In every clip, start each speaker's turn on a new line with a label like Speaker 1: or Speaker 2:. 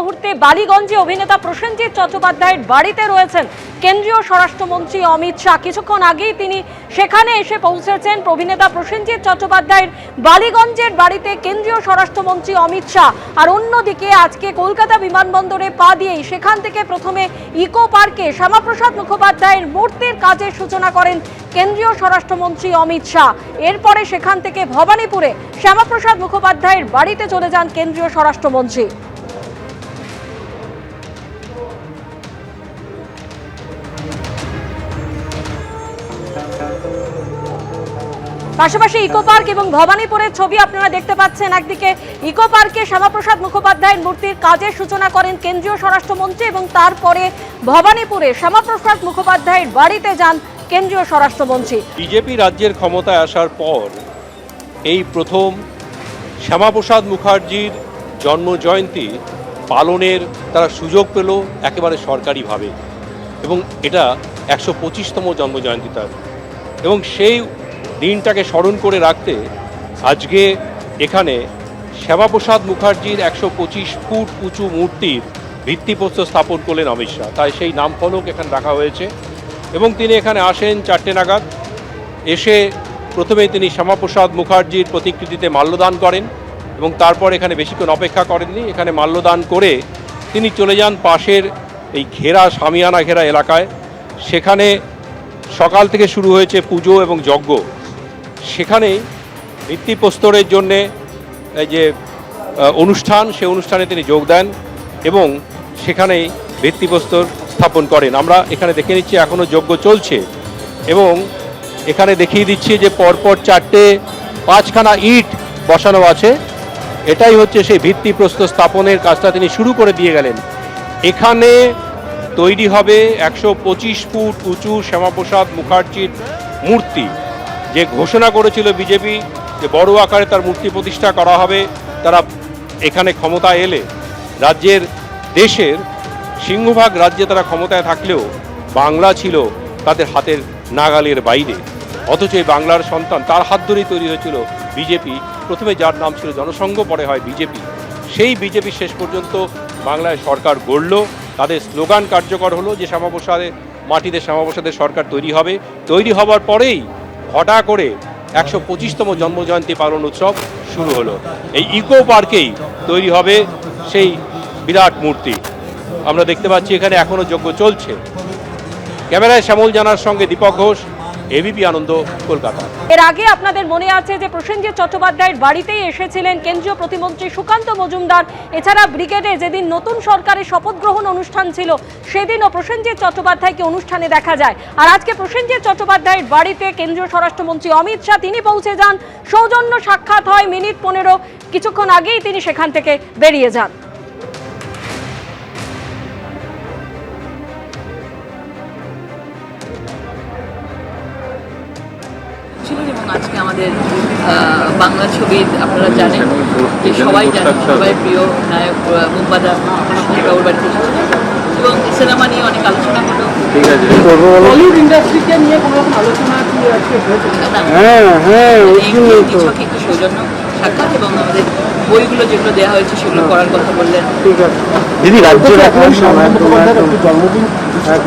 Speaker 1: মুহূর্তে বালিগঞ্জে অভিনেতা প্রসেনজিৎ চট্টোপাধ্যায়ের বাড়িতে রয়েছেন কেন্দ্রীয় স্বরাষ্ট্রমন্ত্রী অমিত শাহ। কিছুক্ষণ আগেই তিনি সেখানে এসে পৌঁছেছেন। অভিনেতা প্রসেনজিৎ চট্টোপাধ্যায়ের বালিগঞ্জের বাড়িতে কেন্দ্রীয় স্বরাষ্ট্রমন্ত্রী অমিত শাহ। আর অন্যদিকে আজকে কলকাতা বিমানবন্দরে পা দিয়েই সেখান থেকে প্রথমে ইকো পার্কে শ্যামাপ্রসাদ মুখোপাধ্যায়ের মূর্তির কাজের সূচনা করেন কেন্দ্রীয় স্বরাষ্ট্রমন্ত্রী অমিত শাহ। এরপরে সেখান থেকে ভবানীপুরে শ্যামাপ্রসাদ মুখোপাধ্যায়ের বাড়িতে চলে যান কেন্দ্রীয় স্বরাষ্ট্রমন্ত্রী। পাশাপাশি ইকো পার্ক এবং ভবানীপুরের ছবি আপনারা দেখতে পাচ্ছেন। একদিকে ইকো পার্কে শ্যামাপ্রসাদ মুখোপাধ্যায়ের মূর্তির কাজের সূচনা করেন কেন্দ্রীয় স্বরাষ্ট্রমন্ত্রী এবং তারপরে ভবানীপুরে শ্যামাপ্রসাদ মুখোপাধ্যায়ের বাড়িতে যান কেন্দ্রীয় স্বরাষ্ট্রমন্ত্রী।
Speaker 2: বিজেপি রাজ্যের ক্ষমতায় আসার পর এই প্রথম শ্যামাপ্রসাদ মুখার্জির জন্মজয়ন্তী পালনের তারা সুযোগ পেল একেবারে সরকারিভাবে, এবং এটা 125তম জন্মজয়ন্তী তার। এবং সেই দিনটাকে স্মরণ করে রাখতে আজকে এখানে শ্যামাপ্রসাদ মুখার্জির 125 ফুট উঁচু মূর্তির ভিত্তিপ্রস্তর স্থাপন করলেন অমিত শাহ। তাই সেই নামফলক এখানে রাখা হয়েছে এবং তিনি এখানে আসেন 4টে নাগাদ। এসে প্রথমে তিনি শ্যামাপ্রসাদ মুখার্জির প্রতিকৃতিতে মাল্যদান করেন এবং তারপর এখানে বেশিক্ষণ অপেক্ষা করেননি। এখানে মাল্যদান করে তিনি চলে যান পাশের এই ঘেরা শামিয়ানা ঘেরা এলাকায়। সেখানে সকাল থেকে শুরু হয়েছে পুজো এবং যজ্ঞ। সেখানেই ভিত্তিপ্রস্তরের জন্যে এই যে অনুষ্ঠান, সে অনুষ্ঠানে তিনি যোগ দেন এবং সেখানেই ভিত্তিপ্রস্তর স্থাপন করেন। আমরা এখানে দেখে নিচ্ছি এখনও যজ্ঞ চলছে এবং এখানে দেখিয়ে দিচ্ছি যে পরপর 5খানা ইট বসানো আছে। এটাই হচ্ছে সেই ভিত্তিপ্রস্তর স্থাপনের কাজটা তিনি শুরু করে দিয়ে গেলেন। এখানে তৈরি হবে 125 ফুট উঁচু শ্যামাপ্রসাদ মুখার্জির মূর্তি। যে ঘোষণা করেছিল বিজেপি যে বড় আকারে তার মূর্তি প্রতিষ্ঠা করা হবে, তারা এখানে ক্ষমতায় এলে রাজ্যের দেশের সিংহভাগ রাজ্যে তারা ক্ষমতায় থাকলেও বাংলা ছিল তাদের হাতের নাগালের বাইরে। অথচ এই বাংলার সন্তান, তার হাত ধরেই তৈরি হয়েছিল বিজেপি। প্রথমে যার নাম ছিল জনসংঘ, পরে হয় বিজেপি। সেই বিজেপি শেষ পর্যন্ত বাংলায় সরকার গড়ল। তাদের স্লোগান কার্যকর হলো যে শ্যামাপ্রসাদের মাটিতে শ্যামাপ্রসাদের সরকার তৈরি হবে। তৈরি হবার পরেই হঠাৎ করে 125তম জন্মজয়ন্তী পালন উৎসব শুরু হলো। এই ইকো পার্কেই তৈরি হবে সেই বিরাট মূর্তি। আমরা দেখতে পাচ্ছি এখানে এখনও যজ্ঞ চলছে। ক্যামেরায় শ্যামল জানার সঙ্গে দীপক ঘোষ, এবিপি আনন্দ, কলকাতা।
Speaker 1: এর আগে আপনাদের মনে আছে যে প্রসেনজিৎ চট্টোপাধ্যায়ের বাড়িতেই এসেছিলেন কেন্দ্রীয় প্রতিমন্ত্রী সুকান্ত মজুমদার। এছাড়া ব্রিগেডে যেদিন নতুন সরকারের শপথ গ্রহণ অনুষ্ঠান ছিল সেদিনও প্রসেনজিৎ চট্টোপাধ্যায়কে অনুষ্ঠানে দেখা যায়। আর আজকে প্রসেনজিৎ চট্টোপাধ্যায়ের বাড়িতে কেন্দ্রীয় স্বরাষ্ট্রমন্ত্রী অমিত শাহ তিনি পৌঁছে যান। সৌজন্য সাক্ষাৎ হয় মিনিট 15। কিছুক্ষণ আগেই তিনি সেখান থেকে বেরিয়ে যান।
Speaker 3: এবং আজকে আমাদের বাংলা ছবির আপনারা জানেন যে সবাই জানেন, সবাই প্রিয় নায়ক মুম্বাদা বাবুর বাড়িতে এসেছিলেন এবং সিনেমা নিয়ে অনেক আলোচনা হলো।
Speaker 4: বলিউড ইন্ডাস্ট্রিকে নিয়ে কোনো রকম আলোচনা কি আজকে হয়েছে?
Speaker 3: একটু সৌজন্য সাক্ষাৎ এবং আমাদের বইগুলো যেগুলো দেওয়া হয়েছে সেগুলো পড়ার কথা বললেন।
Speaker 4: ঠিক আছে দিদি, রাজ্যের জন্মদিন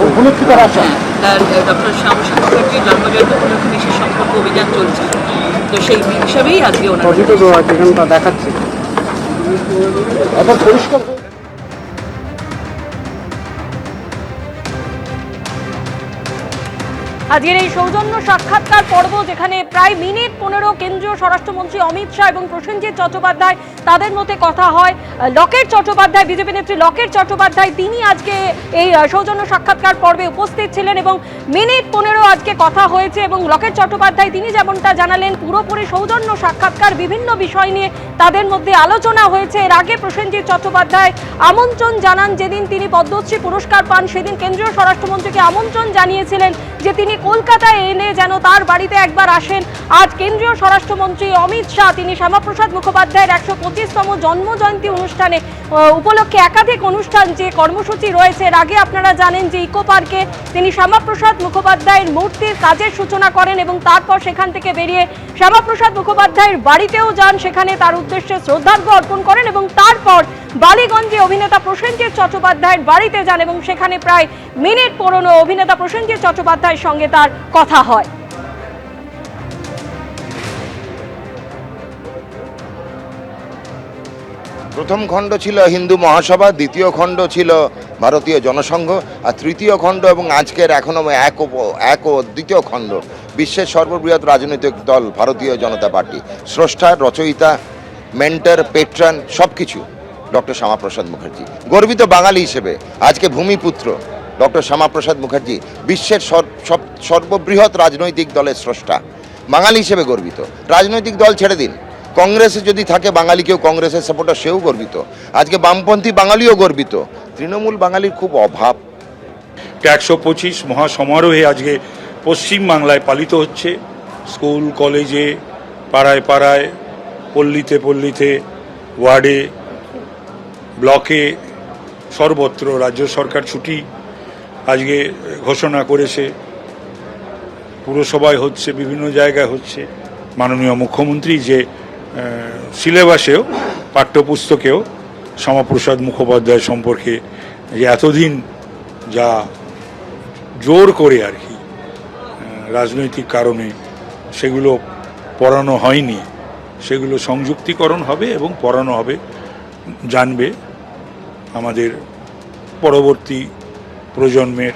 Speaker 4: উপলক্ষে তার আসা,
Speaker 3: তার ডক্টর শ্যামাপ্রসাদ মুখার্জির জন্মজয়ন্তী উপলক্ষে বিশেষ সম্পর্ক অভিযান চলছে, তো সেই হিসাবেই আজকে ওনার
Speaker 4: দেখাচ্ছে পরিষ্কার।
Speaker 1: আজকের এই সৌজন্য সাক্ষাৎকার পর্ব, যেখানে প্রায় মিনিট 15 কেন্দ্রীয় স্বরাষ্ট্রমন্ত্রী অমিত শাহ এবং প্রসেনজিৎ চট্টোপাধ্যায় তাদের মধ্যে কথা হয়। লকেট চট্টোপাধ্যায়, বিজেপি নেত্রী লকেট চট্টোপাধ্যায়, তিনি আজকে এই সৌজন্য সাক্ষাৎকার পর্বে উপস্থিত ছিলেন এবং মিনিট 15 আজকে কথা হয়েছে। এবং লকেট চট্টোপাধ্যায় তিনি যেমনটা জানালেন, পুরোপুরি সৌজন্য সাক্ষাৎকার, বিভিন্ন বিষয় নিয়ে তাদের মধ্যে আলোচনা হয়েছে। এর আগে প্রসেনজিৎ চট্টোপাধ্যায় আমন্ত্রণ জানান, যেদিন তিনি পদ্মশ্রী পুরস্কার পান সেদিন কেন্দ্রীয় স্বরাষ্ট্রমন্ত্রীকে আমন্ত্রণ জানিয়েছিলেন যে তিনি কলকাতায় এনে যেন তার বাড়িতে একবার আসেন আজ কেন্দ্রীয় স্বরাষ্ট্রমন্ত্রী অমিত শাহ। তিনি শ্যামাপ্রসাদ মুখোপাধ্যায়ের ১২৫তম জন্মজয়ন্তী অনুষ্ঠানে উপলক্ষে একাধিক অনুষ্ঠান যে কর্মসূচি রয়েছে, এর আগে আপনারা জানেন যে ইকো পার্কে তিনি শ্যামাপ্রসাদ মুখোপাধ্যায়ের মূর্তির কাজের সূচনা করেন এবং তারপর সেখান থেকে বেরিয়ে শ্যামাপ্রসাদ মুখোপাধ্যায়ের বাড়িতেও যান, সেখানে তার উদ্দেশ্যে শ্রদ্ধার্ঘ্য অর্পণ করেন এবং তারপর বালিগঞ্জে অভিনেতা প্রসেনজিৎ চট্টোপাধ্যায়ের বাড়িতে যান এবং সেখানে প্রায় মিনিট পুরনো অভিনেতা প্রসেনজিৎ চট্টোপাধ্যায়ের সঙ্গে তার কথা হয়।
Speaker 5: প্রথম খণ্ড ছিল হিন্দু মহাসভা, দ্বিতীয় খণ্ড ছিল ভারতীয় জনসংঘ, আর তৃতীয় খণ্ড এবং আজকের এখনও এক ও দ্বিতীয় খণ্ড বিশ্বের সর্ববৃহৎ রাজনৈতিক দল ভারতীয় জনতা পার্টি। স্রষ্টা, রচয়িতা, মেন্টর, পেট্রন সব কিছু ডক্টর শ্যামাপ্রসাদ মুখার্জি। গর্বিত বাঙালি হিসেবে আজকে ভূমিপুত্র ডক্টর শ্যামাপ্রসাদ মুখার্জি বিশ্বের সর্ববৃহৎ রাজনৈতিক দলের স্রষ্টা। বাঙালি হিসেবে গর্বিত। রাজনৈতিক দল ছেড়ে দিন, কংগ্রেসে যদি থাকে বাঙালি কেউ, কংগ্রেসের সাপোর্টার, সেও গর্বিত। আজকে বামপন্থী বাঙালিও গর্বিত। তৃণমূল বাঙালির খুব অভাব।
Speaker 6: 125 মহাসমারোহে আজকে পশ্চিম বাংলায় পালিত হচ্ছে। স্কুল, কলেজে, পাড়ায় পাড়ায়, পল্লীতে পল্লীতে, ওয়ার্ডে, ব্লকে, সর্বত্র রাজ্য সরকার ছুটি আজকে ঘোষণা করেছে। পুরসভায় হচ্ছে, বিভিন্ন জায়গায় হচ্ছে। মাননীয় মুখ্যমন্ত্রী যে সিলেবাসেও, পাঠ্যপুস্তকেও শ্যামাপ্রসাদ মুখোপাধ্যায় সম্পর্কে যে এতদিন যা জোর করে আর কি রাজনৈতিক কারণে সেগুলো পড়ানো হয়নি, সেগুলো সংযুক্তিকরণ হবে এবং পড়ানো হবে, জানবে আমাদের পরবর্তী প্রজন্মের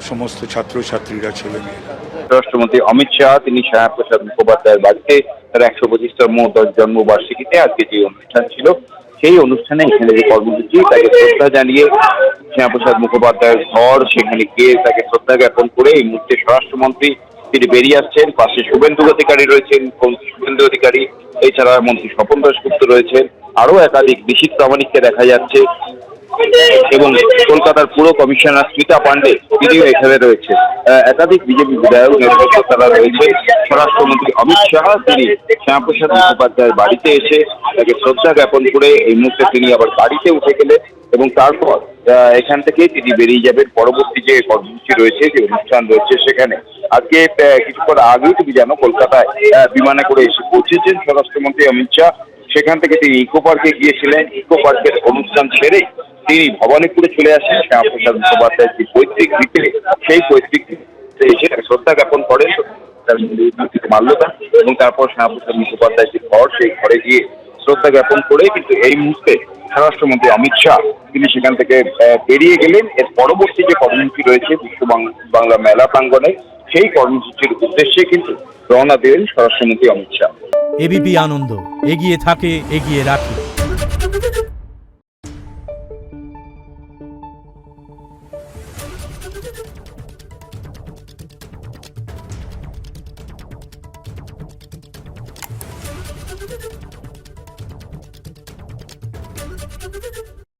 Speaker 6: সমস্ত ছাত্রছাত্রীরা, ছেলেমেয়েরা।
Speaker 7: স্বরাষ্ট্রমন্ত্রী অমিত শাহ তিনি শ্যামাপ্রসাদ মুখোপাধ্যায়ের বাড়িতে তার ১২৫তম জন্মবার্ষিকীতে আজকে যে অনুষ্ঠান ছিল, সেই অনুষ্ঠানে এখানে যে কর্মসূচি, তাকে শ্রদ্ধা জানিয়ে শ্যামাপ্রসাদ মুখোপাধ্যায়ের ঘর, সেখানে গিয়ে তাকে শ্রদ্ধা জ্ঞাপন করে এই মুহূর্তে স্বরাষ্ট্রমন্ত্রী তিনি বেরিয়ে আসছেন। পাশে শুভেন্দু অধিকারী রয়েছেন, শুভেন্দু অধিকারী, এছাড়া মন্ত্রী স্বপন দাশগুপ্ত রয়েছেন, আরও একাধিক বিশিষ্ট প্রামাণিককে দেখা যাচ্ছে এবং কলকাতার পুর কমিশনার স্মিতা পান্ডে তিনিও এখানে রয়েছে। একাধিক বিজেপি বিধায়ক, নেতৃত্বরা রয়েছে। স্বরাষ্ট্রমন্ত্রী অমিত শাহ তিনি শ্যামাপ্রসাদ মুখোপাধ্যায়ের বাড়িতে এসে তাকে শ্রদ্ধা জ্ঞাপন করে এই মুহূর্তে তিনি আবার গাড়িতে উঠে গেলেন এবং তারপর এখান থেকে তিনি বেরিয়ে যাবেন পরবর্তী যে কর্মসূচি রয়েছে, যে অনুষ্ঠান রয়েছে সেখানে। আজকে কিছুক্ষণ আগেই তুমি জানো কলকাতায় বিমানে করে এসে পৌঁছেছেন স্বরাষ্ট্রমন্ত্রী অমিত শাহ। সেখান থেকে তিনি ইকো পার্কে গিয়েছিলেন। ইকো পার্কের অনুষ্ঠান সেরে তিনি ভবানীপুরে চলে আসেন। শ্যামাপ্রসাদ মুখোপাধ্যায়ের যে পৈতৃক ভিটে, সেই পৈতৃক এসে শ্রদ্ধা জ্ঞাপন করেন, মাল্যদান, এবং তারপর শ্যামাপ্রসাদ মুখোপাধ্যায়ের যে ঘর, সেই ঘরে গিয়ে শ্রদ্ধা জ্ঞাপন করে কিন্তু এই মুহূর্তে স্বরাষ্ট্রমন্ত্রী অমিত শাহ তিনি সেখান থেকে বেরিয়ে গেলেন। এর পরবর্তী যে কর্মসূচি রয়েছে বিশ্ব বাংলা মেলা প্রাঙ্গণে, সেই কর্মসূচির উদ্দেশ্যে কিন্তু রওনা দেবেন স্বরাষ্ট্রমন্ত্রী অমিত শাহ।
Speaker 8: এবিপি আনন্দ, এগিয়ে থাকে, এগিয়ে রাখে।